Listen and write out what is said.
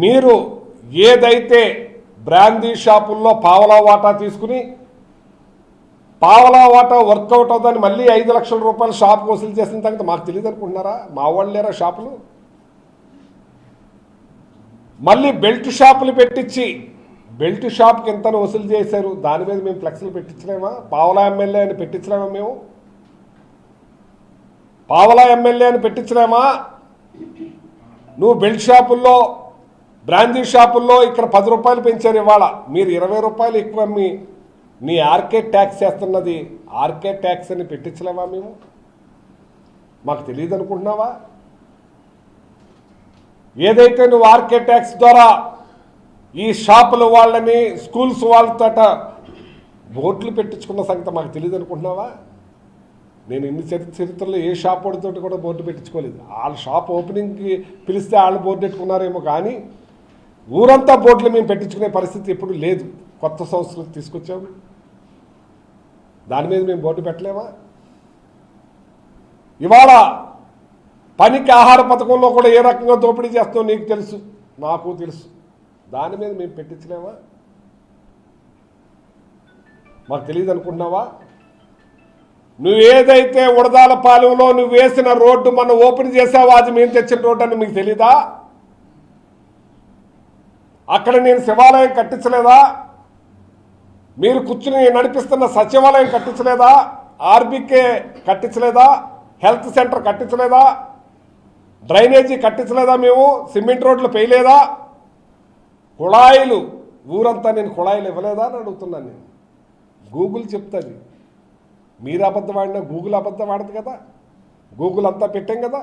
మీరు ఏదైతే బ్రాందీ షాపుల్లో పావలా వాటా తీసుకుని పావలా వాటా వర్కౌట్ అవుతుందని మళ్ళీ 5 లక్షల రూపాయలు షాప్ వసూలు చేసిన తర్వాత మాకు తెలియదు అనుకుంటున్నారా? మా వాళ్ళు లేరా షాపులు? మళ్ళీ బెల్ట్ షాపులు పెట్టించి బెల్ట్ షాప్కి ఎంతను వసూలు చేశారు? దాని మీద మేము ఫ్లెక్స్లు పెట్టించలేమా? పావలా ఎమ్మెల్యే అని పెట్టించలేమా? మేము పావలా ఎమ్మెల్యే అని పెట్టించలేమా? నువ్వు బెల్ట్ షాపుల్లో బ్రాందీ షాపుల్లో ఇక్కడ 10 రూపాయలు పెంచారు, ఇవాళ మీరు 20 రూపాయలు ఎక్కువ అమ్మి నీ ఆర్కే ట్యాక్స్ చేస్తున్నది ఆర్కే ట్యాక్స్ అని పెట్టించలేమా? మేము మాకు తెలియదు అనుకుంటున్నావా? ఏదైతే నువ్వు ఆర్కే ట్యాక్స్ ద్వారా ఈ షాపుల వాళ్ళని స్కూల్స్ వాళ్ళతో బోర్డులు పెట్టించుకున్న సంగతి మాకు తెలియదు అనుకుంటున్నావా? నేను ఇన్ని చరిత్రలో ఏ షాప్ వాడితో కూడా బోర్డు పెట్టించుకోలేదు. వాళ్ళ షాప్ ఓపెనింగ్కి పిలిస్తే వాళ్ళు బోర్డు పెట్టుకున్నారేమో, కానీ ఊరంతా బోర్డులు మేము పెట్టించుకునే పరిస్థితి ఎప్పుడు లేదు. కొత్త సంస్కృతి తీసుకొచ్చాము, దాని మీద మేము బోర్డు పెట్టలేమా? ఇవాళ పనికి ఆహార పథకంలో కూడా ఏ రకంగా దోపిడీ చేస్తామో నీకు తెలుసు, నాకు తెలుసు. దాని మీద మేము పెట్టించలేమా? మాకు తెలియదు అనుకుంటున్నావా? నువ్వేదైతే ఉడదాల పాలెంలో నువ్వు వేసిన రోడ్డు మనం ఓపెన్ చేసావో అది మేము తెచ్చిన రోడ్డు అని మీకు తెలీదా? అక్కడ నేను శివాలయం కట్టించలేదా? మీరు కూర్చుని నడిపిస్తున్న సచివాలయం కట్టించలేదా? ఆర్బీకే కట్టించలేదా? హెల్త్ సెంటర్ కట్టించలేదా? డ్రైనేజీ కట్టించలేదా? మేము సిమెంట్ రోడ్లు వేయలేదా? కుళాయిలు ఊరంతా నేను కుళాయిలు ఇవ్వలేదా అని అడుగుతున్నాను. నేను గూగుల్ చెప్తుంది, మీరు అబద్ధం ఆడినా గూగుల్ అబద్ధం ఆడదు కదా. గూగుల్ అంతా పెట్టాం కదా.